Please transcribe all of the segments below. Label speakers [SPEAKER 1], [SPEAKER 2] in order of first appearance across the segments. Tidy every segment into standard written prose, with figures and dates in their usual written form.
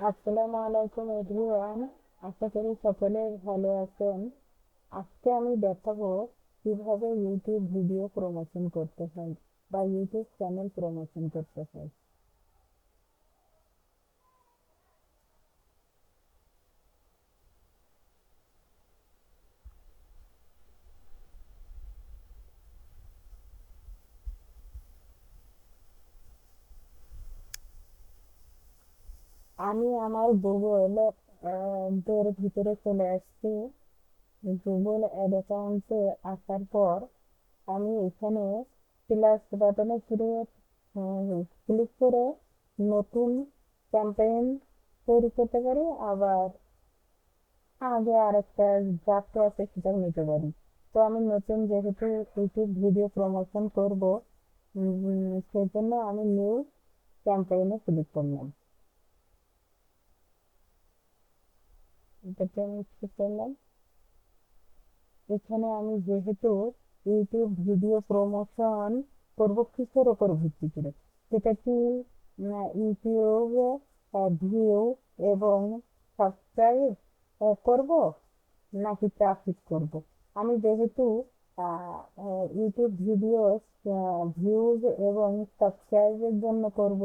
[SPEAKER 1] আসসালামু আলাইকুম এভরিওয়ান। আশা করি সকলে ভালো আছেন। আজকে আমি দেখাবো কিভাবে ইউটিউব ভিডিও প্রমোশন করতে হয় বা ইউটিউব চ্যানেল প্রমোশন করতে হয়। আমি আমার গুগল এর ভিতরে চলে আসছি। গুগল অ্যাড অ্যাকাউন্টে আসার পর আমি এখানে প্লাস বাটনে ক্লিক করে নতুন ক্যাম্পেইন তৈরি করতে পারি, আবার আগে আরেকটা ড্রাফট আছে সেটাও নিতে পারি। তো আমি নতুন যেহেতু ইউটিউব ভিডিও প্রমোশন করব, সেই জন্য আমি নিউ ক্যাম্পেইনে ক্লিক করলাম। এটাতে আমি ক্লিক করলাম। এখানে আমি যেহেতু ইউটিউব ভিডিও প্রমোশন করব কিসের ওপর ভিত্তি করে, সেটা কি ইউটিউবে ভিউ এবং সাবস্ক্রাইব করব নাকি ট্রাফিক করব। আমি যেহেতু ইউটিউব ভিডিও ভিউজ এবং সাবস্ক্রাইবের জন্য করব,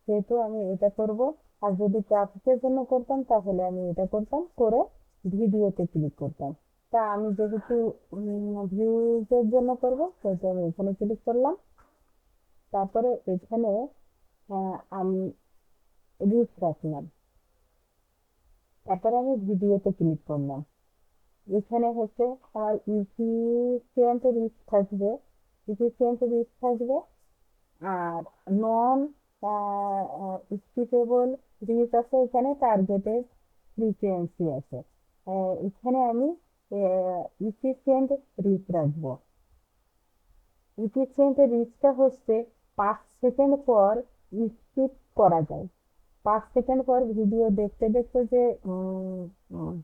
[SPEAKER 1] সেহেতু আমি এটা করব। আর যদি ট্রাফিকের জন্য করতাম তাহলে আমি এটা করতাম, করে ভিডিওতে ক্লিক করতাম। তা আমি যেহেতু ভিউজের জন্য করব, সেহেতু আমি এখানে ক্লিক করলাম। তারপরে এখানে আমি রিচ রাখলাম। তারপরে আমি ভিডিওতে ক্লিক করলাম। এখানে হচ্ছে আমার ইফিসিয়েন্ট রিচ থাকবে, ইফিসিয়েন্ট রিচ থাকবে। আর নন স্কিপেবল রিচ আছে, এখানে টার্গেটেড ফ্রিকোয়েন্সি আছে। এখানে আমি ইফিসিয়েন্ট রিচ রাখবো। ইফিসিয়েন্ট রিচটা হচ্ছে 5 সেকেন্ড পর স্কিপ করা যায়। 5 সেকেন্ড পর ভিডিও দেখতে দেখতে যে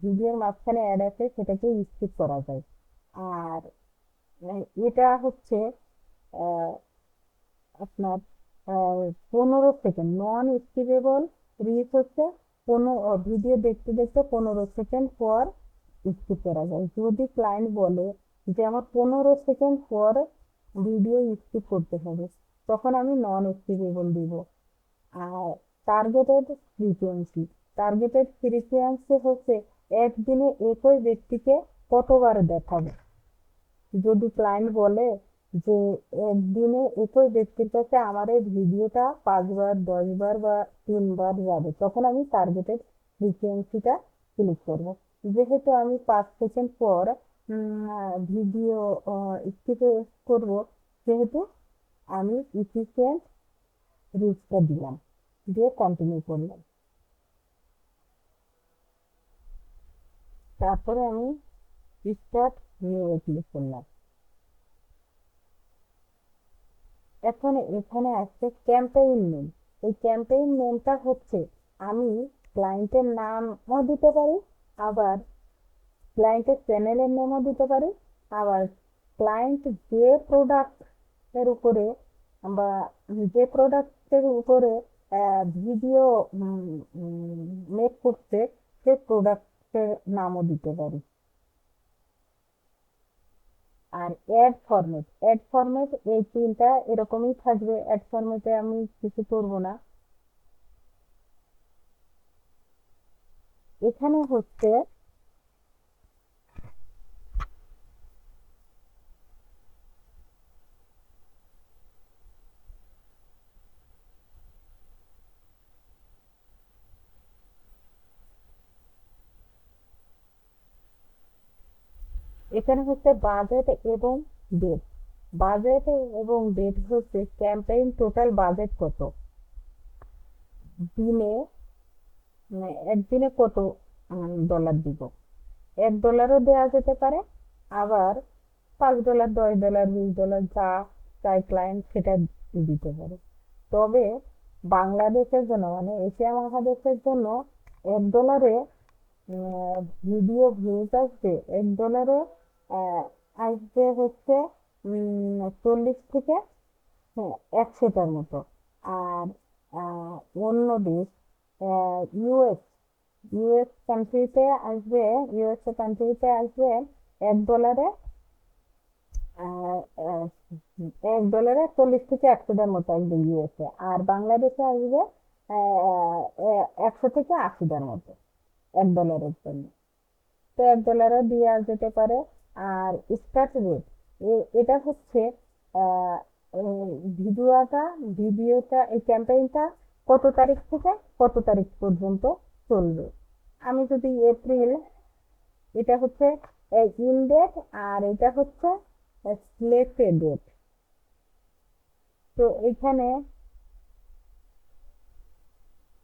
[SPEAKER 1] ভিডিওর মাঝখানে অ্যাড আছে সেটাকে স্কিপ করা যায়। আর এটা হচ্ছে আহ, আপনার 15 সেকেন্ড নন স্কিপেবল রিচ হচ্ছে। ভিডিও দেখতে দেখতে 15 সেকেন্ড পর স্কিপ করা যায়। যদি ক্লায়েন্ট বলে যে আমার 15 সেকেন্ড পর ভিডিও স্কিপ করতে হবে, তখন আমি নন স্কিপেবল দিব। আর টার্গেটেড ফ্রিকোয়েন্সি, টার্গেটেড ফ্রিকোয়েন্সি হচ্ছে একদিনে একই ব্যক্তিকে কতবার দেখাবো। যদি ক্লায়েন্ট বলে যে একদিনে একই ব্যক্তির কাছে আমার এই ভিডিওটা 5 বার 10 বার বা 3 বার যাবে, তখন আমি টার্গেটেড ফ্রিকোয়েন্সিটা ক্লিক করব। যেহেতু আমি 5 সেকেন্ড পর ভিডিও স্কিপ করব, সেহেতু আমি ইফিসিয়েন্ট রিচটা দিলাম, দিয়ে কন্টিনিউ করলাম। তারপরে আমি স্টার্ট নিউ ক্লিক করলাম। এখন এখানে আসছে ক্যাম্পেইন নেম। এই ক্যাম্পেইন নেমটা হচ্ছে আমি ক্লায়েন্টের নামও দিতে পারি, আবার ক্লায়েন্টের চ্যানেলের নামও দিতে পারি, আবার ক্লায়েন্ট যে প্রোডাক্ট এর উপরে বা যে প্রোডাক্টের উপরে ভিডিও মেক করছে সে প্রোডাক্টের নামও দিতে পারি। আর অ্যাড ফরম্যাট এই তিনটা এরকমই থাকবে, অ্যাড ফরম্যাটে আমি কিছু করব না। এখানে হচ্ছে এখানে হচ্ছে বাজেট এবং ডেট। বাজেট এবং ডেট হচ্ছে ক্যাম্পেইন টোটাল বাজেট কত, দিনে একদিনে কত ডলার দিব। $1ও দেওয়া যেতে পারে, আবার $5, $10, $20 যা চাই ক্লায়েন্ট সেটা দিতে পারে। তবে বাংলাদেশের জন্য মানে এশিয়া মহাদেশের জন্য $1 ভিডিও ভিউজ আসবে, $1 আসবে হচ্ছে 40 থেকে 100টার মতো। আর অন্য দেশ ইউএস ইউএস কান্ট্রিতে আসবে, ইউএসএ কান্ট্রিতে আসবে $1, আহ, আহ, $1 40 থেকে 100 মতো আসবে ইউএসএ। আর বাংলাদেশে আসবে 100 থেকে 80 মতো $1 জন্য। তো $1 দেওয়া যেতে পারে। আর স্টার্ট রেট, এটা হচ্ছে আহ, উম, ভিডিওটা ভিডিওটা এই ক্যাম্পেইনটা কত তারিখ থেকে কত তারিখ পর্যন্ত চলবে। আমি যদি এপ্রিল, এটা হচ্ছে ইন ডেট, আর এটা হচ্ছে সিলেক্টেড ডেট। তো এখানে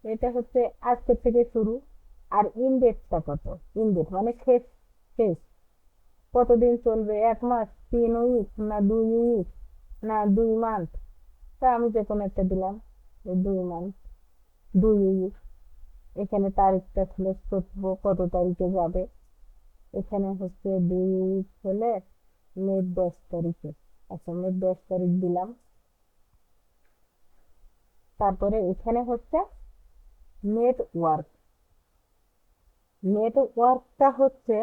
[SPEAKER 1] এটা হচ্ছে আজকের থেকে শুরু। আর ইন ডেটটা কত, ইন ডেট মানে শেষ, শেষ কতদিন চলবে, 1 মাস, 3 উইক, না 2 উইক, না 2 মান্থ। তা আমি যে কোনো একটা দিলাম, 2 মান্থ, 2 উইক। এখানে তারিখটা সিলেক্ট করবো কত তারিখে যাবে। এখানে হচ্ছে 2 উইক হলে মে 10 তারিখে। আচ্ছা, মে 10 তারিখ দিলাম। তারপরে এখানে হচ্ছে নেটওয়ার্ক। নেটওয়ার্কটা হচ্ছে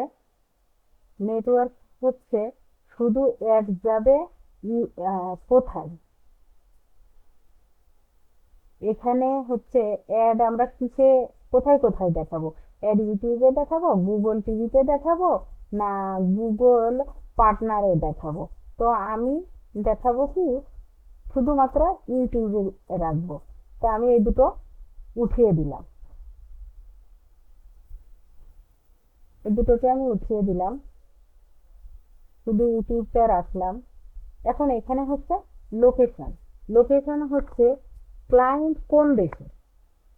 [SPEAKER 1] নেটওয়ার্ক হচ্ছে শুধু অ্যাড যাবে কোথায়। এখানে হচ্ছে অ্যাড আমরা কিসে, কোথায় কোথায় দেখাবো। অ্যাড ইউটিউবে দেখাবো, গুগল টিভিতে দেখাবো, না গুগল পার্টনারে দেখাবো। তো আমি দেখাবো কি, শুধুমাত্র ইউটিউবে রাখবো। তো আমি এই দুটো উঠিয়ে দিলাম, এই দুটোকে আমি উঠিয়ে দিলাম, শুধু ইউটিউবটা রাখলাম। এখন এখানে হচ্ছে লোকেশন। লোকেশন হচ্ছে ক্লায়েন্ট কোন দেশে।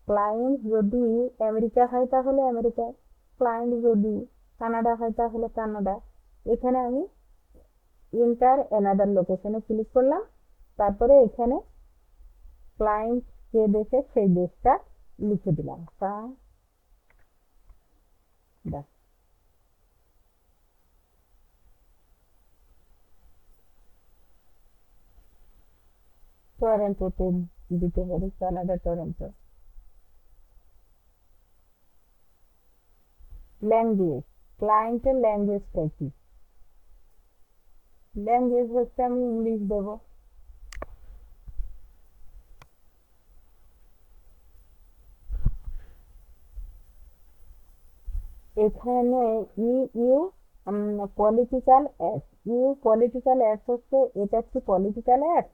[SPEAKER 1] ক্লায়েন্ট যদি আমেরিকা হয় তাহলে আমেরিকা, ক্লায়েন্ট যদি কানাডা হয় তাহলে কানাডা। এখানে আমি ইন্টার অ্যানাদার লোকেশনে ক্লিক করলাম। তারপরে এখানে ক্লায়েন্ট যে দেশে সেই দেশটা লিখে দিলাম, কানাডা। টরন্টোতে দিতে পারি, কানাডা টরন্টো। ল্যাঙ্গুয়েজ, ক্লায়েন্টের ল্যাঙ্গুয়েজটা কি, ল্যাঙ্গুয়েজ হচ্ছে আমি ইংলিশ দেবো। এখানে you political ad, political ad হচ্ছে, এটা কি পলিটিক্যাল অ্যাড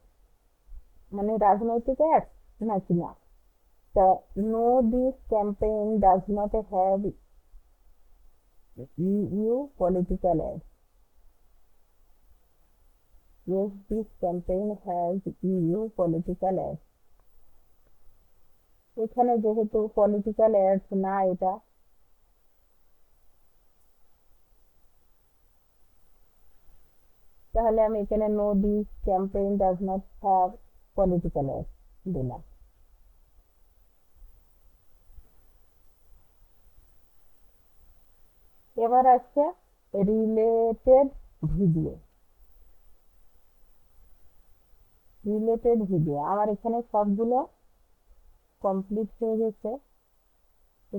[SPEAKER 1] মানে রাজনৈতিক অ্যাড নাকি না। তা no this campaign does not have you political ad, yes this campaign has you political ad. এখানে যেহেতু পলিটিক্যাল অ্যাড না এটা, তাহলে আমি এখানে no this campaign does not have political ad দিলাম। এবার আসছে রিলেটেড ভিডিও। রিলেটেড ভিডিও আমার এখানে সবগুলো কমপ্লিট হয়ে গেছে।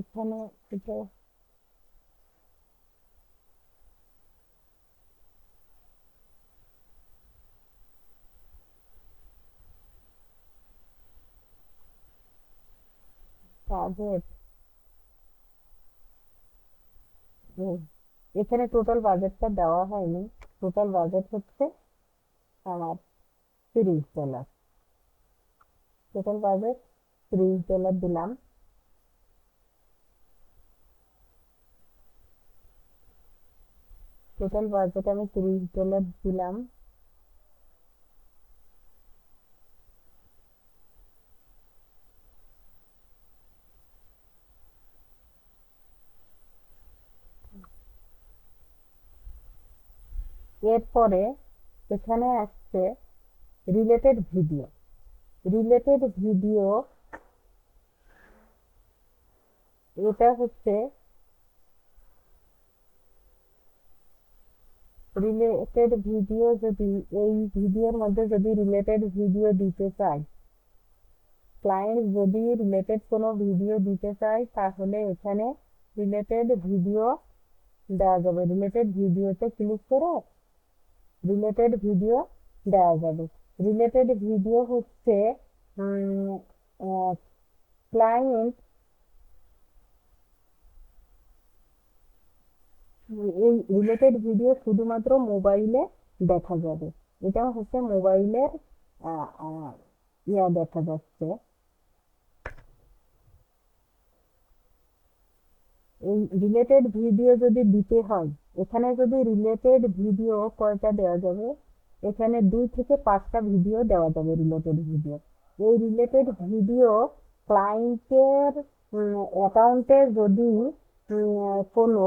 [SPEAKER 1] এখানে এটা বাজেট, এখানে টোটাল বাজেটটা দেওয়া হয়নি। টোটাল বাজেট হচ্ছে আমার $30। টোটাল বাজেট $30 দিলাম। টোটাল বাজেট আমি $30 দিলাম। এরপরে এখানে আসছে রিলেটেড ভিডিও। রিলেটেড ভিডিও এটা হচ্ছে রিলেটেড ভিডিও, যদি এই ভিডিওর মধ্যে যদি রিলেটেড ভিডিও দিতে চাই, ক্লায়েন্ট যদি রিলেটেড কোনো ভিডিও দিতে চায় তাহলে এখানে রিলেটেড ভিডিও দেওয়া যাবে। রিলেটেড ভিডিওতে ক্লিক করে রিলেটেড ভিডিও দেওয়া যাবে। রিলেটেড ভিডিও হচ্ছে ক্লায়েন্ট এই রিলেটেড ভিডিও শুধুমাত্র মোবাইলে দেখা যাবে। এটা হচ্ছে মোবাইলের দেখা যাচ্ছে। এই রিলেটেড ভিডিও যদি দিতে হয়, এখানে যদি রিলেটেড ভিডিও কয়টা দেওয়া যাবে, এখানে 2 থেকে 5টা ভিডিও দেওয়া যাবে রিলেটেড ভিডিও। এই রিলেটেড ভিডিও ক্লায়েন্টের অ্যাকাউন্টে যদি কোনো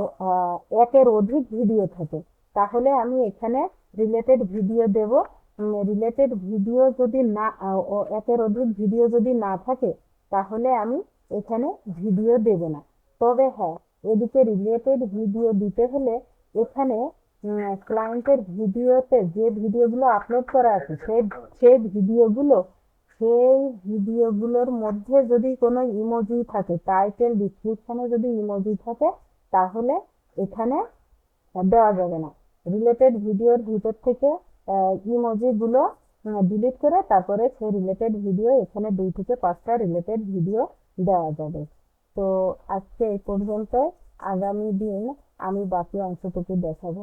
[SPEAKER 1] একের অধিক ভিডিও থাকে তাহলে আমি এখানে রিলেটেড ভিডিও দেব। রিলেটেড ভিডিও যদি না একের অধিক ভিডিও যদি না থাকে তাহলে আমি এখানে ভিডিও দেব না। তবে হ্যাঁ, এদিকে রিলেটেড ভিডিও দিতে হলে এখানে ক্লায়েন্টের ভিডিওতে যে ভিডিওগুলো আপলোড করা আছে সেই ভিডিওগুলোর মধ্যে যদি কোনো ইমোজি থাকে, টাইটেল ডিসক্রিপশনে যদি ইমোজি থাকে তাহলে এখানে দেওয়া যাবে না। রিলেটেড ভিডিওর ভিতর থেকে ইমোজিগুলো ডিলিট করে তারপরে সেই রিলেটেড ভিডিও এখানে 2 থেকে 5টা রিলেটেড ভিডিও দেওয়া যাবে। তো আজকে এই পর্যন্ত। আগামী দিন আমি বাকি অংশটুকু দেখাবো।